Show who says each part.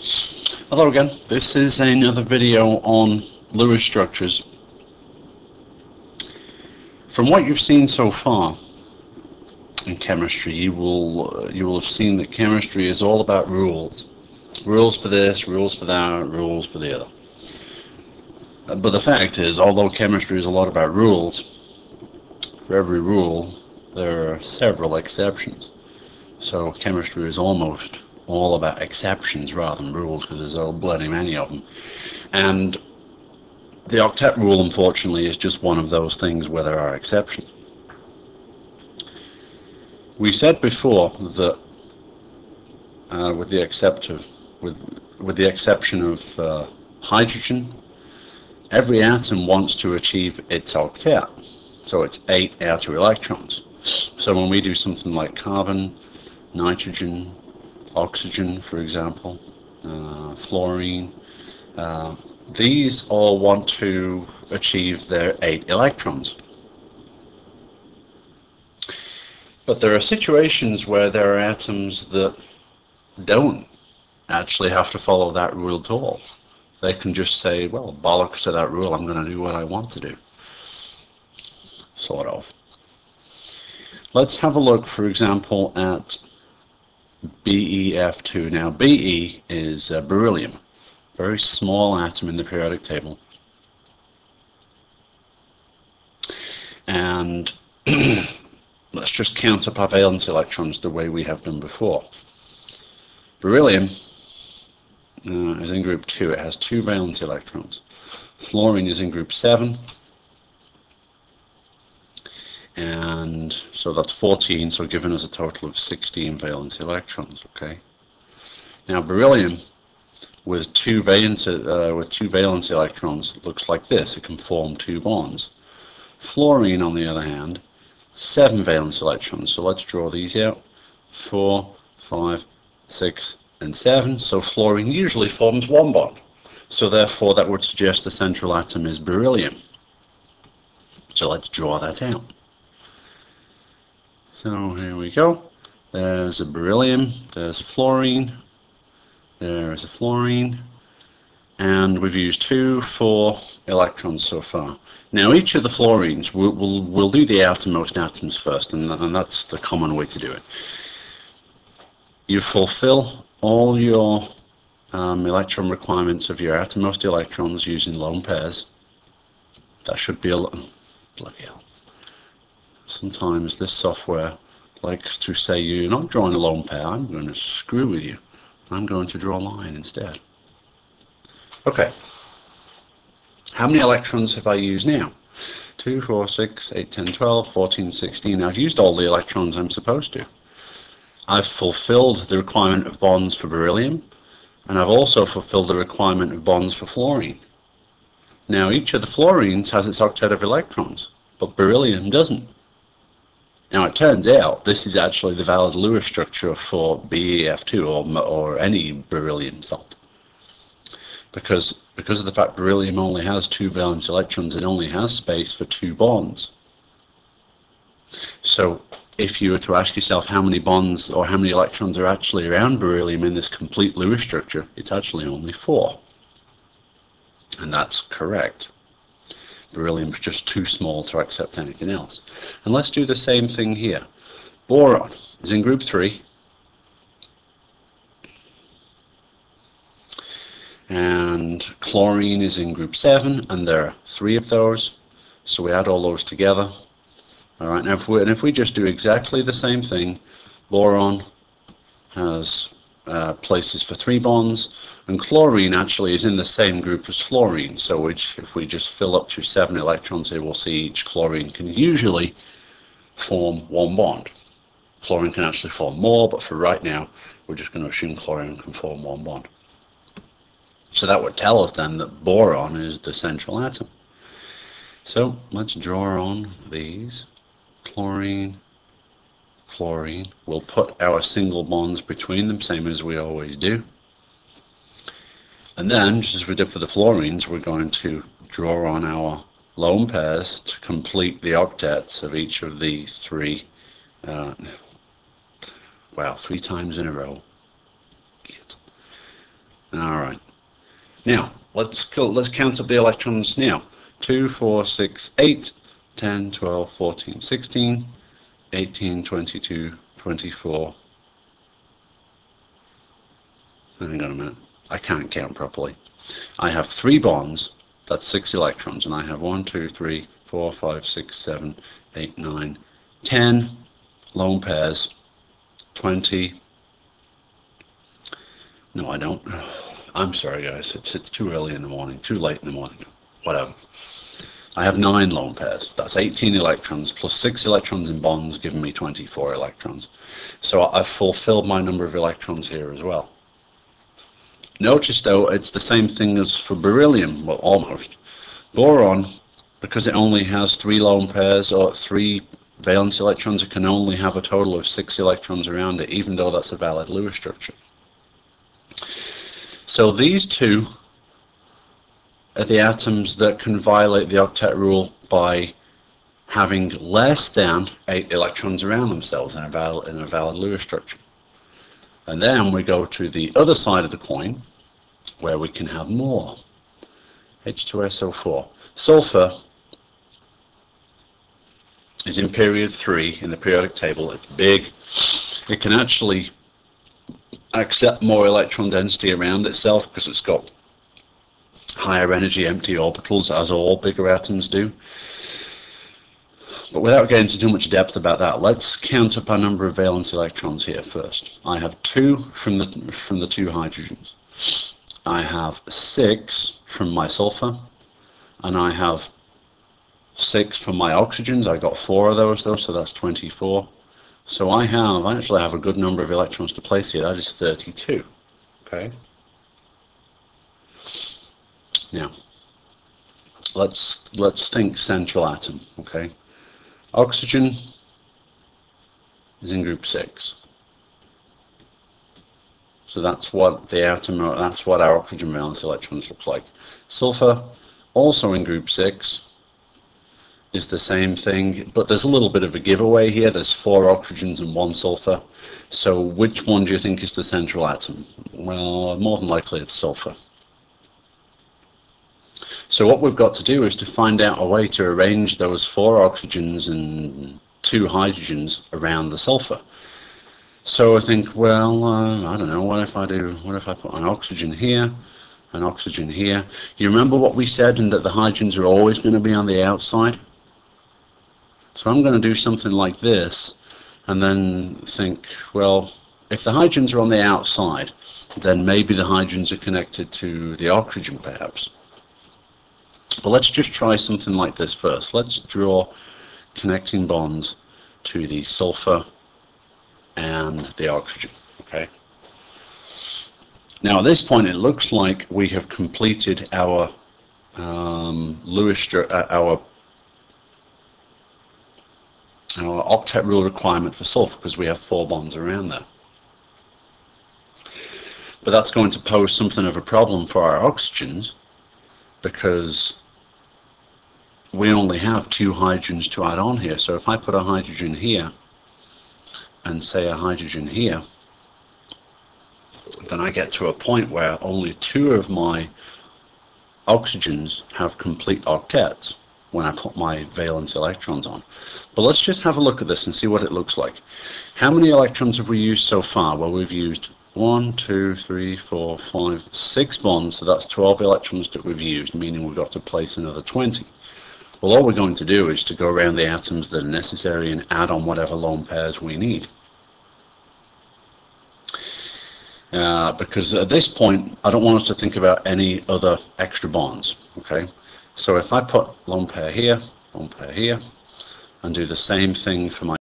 Speaker 1: Hello again, this is another video on Lewis structures. From what you've seen so far in chemistry, you will have seen that chemistry is all about rules. Rules for this, rules for that, rules for the other. But the fact is, although chemistry is a lot about rules, for every rule there are several exceptions. So chemistry is almost all about exceptions rather than rules, because there's so bloody many of them. And the octet rule, unfortunately, is just one of those things where there are exceptions. We said before that with the exception of hydrogen, every atom wants to achieve its octet, so it's 8 outer electrons. So when we do something like carbon, nitrogen, oxygen, for example, fluorine, these all want to achieve their 8 electrons. But there are situations where there are atoms that don't actually have to follow that rule at all. They can just say, well, bollocks to that rule, I'm going to do what I want to do. Sort of. Let's have a look, for example, at BeF2. Now, Be is beryllium, very small atom in the periodic table. And let's just count up our valence electrons the way we have done before. Beryllium is in group 2. It has 2 valence electrons. Fluorine is in group 7. And so that's 14, so giving us a total of 16 valence electrons. Okay. Now beryllium with two valence electrons looks like this. It can form 2 bonds. Fluorine, on the other hand, 7 valence electrons. So let's draw these out. 4, 5, 6, and 7. So fluorine usually forms 1 bond. So therefore that would suggest the central atom is beryllium. So let's draw that out. So here we go. There's a beryllium, there's a fluorine, there's a fluorine, and we've used 2, 4 electrons so far. Now each of the fluorines, we'll do the outermost atoms first, and that's the common way to do it. You fulfill all your electron requirements of your outermost electrons using lone pairs. That should be a bloody hell. Sometimes this software likes to say, you're not drawing a lone pair, I'm going to screw with you. I'm going to draw a line instead. Okay. How many electrons have I used now? 2, 4, 6, 8, 10, 12, 14, 16. I've used all the electrons I'm supposed to. I've fulfilled the requirement of bonds for beryllium, and I've also fulfilled the requirement of bonds for fluorine. Now each of the fluorines has its octet of electrons, but beryllium doesn't. Now it turns out this is actually the valid Lewis structure for BeF2 or any beryllium salt. Because of the fact beryllium only has 2 valence electrons, it only has space for 2 bonds. So if you were to ask yourself how many bonds or how many electrons are actually around beryllium in this complete Lewis structure, it's actually only 4. And that's correct. Beryllium is just too small to accept anything else. And let's do the same thing here. Boron is in group 3. And chlorine is in group 7, and there are 3 of those. So we add all those together. Alright, now if we just do exactly the same thing, boron has places for 3 bonds, and chlorine actually is in the same group as fluorine, so if we just fill up to 7 electrons here, we'll see each chlorine can usually form 1 bond. Chlorine can actually form more, but for right now we're just going to assume chlorine can form 1 bond. So that would tell us then that boron is the central atom. So let's draw on these. Chlorine, fluorine. We'll put our single bonds between them, same as we always do. And then, just as we did for the fluorines, we're going to draw on our lone pairs to complete the octets of each of the 3, 3 times in a row. Alright. Now, let's count up the electrons now. 2, 4, 6, 8, 10, 12, 14, 16, 18, 22, 24. Hang on a minute. I can't count properly. I have 3 bonds. That's 6 electrons. And I have 1, 2, 3, 4, 5, 6, 7, 8, 9, 10 lone pairs. 20. No, I don't. I'm sorry, guys. It's too early in the morning. Too late in the morning. Whatever. I have 9 lone pairs. That's 18 electrons plus 6 electrons in bonds, giving me 24 electrons. So I've fulfilled my number of electrons here as well. Notice, though, it's the same thing as for beryllium. Well, almost. Boron, because it only has 3 lone pairs or 3 valence electrons, it can only have a total of 6 electrons around it, even though that's a valid Lewis structure. So these two are the atoms that can violate the octet rule by having less than 8 electrons around themselves in a valid Lewis structure. And then we go to the other side of the coin, where we can have more. H2SO4. Sulfur is in period 3 in the periodic table. It's big. It can actually accept more electron density around itself because it's got higher energy empty orbitals, as all bigger atoms do. But without getting into too much depth about that, let's count up our number of valence electrons here first. I have 2 from the 2 hydrogens. I have 6 from my sulfur, and I have 6 from my oxygens. I got 4 of those though, so that's 24. So I actually have a good number of electrons to place here. That is 32. Okay. Now, let's think central atom. Okay. Oxygen is in group 6. So that's what the atom, that's what our oxygen valence electrons look like. Sulfur, also in group 6, is the same thing, but there's a little bit of a giveaway here. There's 4 oxygens and 1 sulfur. So which one do you think is the central atom? Well, more than likely it's sulfur. So what we've got to do is to find out a way to arrange those 4 oxygens and 2 hydrogens around the sulfur. So I think, well, I don't know, what if I put an oxygen here, an oxygen here? You remember what we said, and that the hydrogens are always going to be on the outside? So I'm going to do something like this, and then think, well, if the hydrogens are on the outside, then maybe the hydrogens are connected to the oxygen, perhaps. But let's just try something like this first. Let's draw connecting bonds to the sulfur and the oxygen. Okay. Now at this point, it looks like we have completed our our octet rule requirement for sulfur, because we have 4 bonds around there. But that's going to pose something of a problem for our oxygens, because we only have 2 hydrogens to add on here. So if I put a hydrogen here and say a hydrogen here, then I get to a point where only 2 of my oxygens have complete octets when I put my valence electrons on. But let's just have a look at this and see what it looks like. How many electrons have we used so far? Well, we've used 1, 2, 3, 4, 5, 6 bonds, so that's 12 electrons that we've used, meaning we've got to place another 20. Well, all we're going to do is to go around the atoms that are necessary and add on whatever lone pairs we need. Because at this point, I don't want us to think about any other extra bonds. Okay, so if I put lone pair here, and do the same thing for my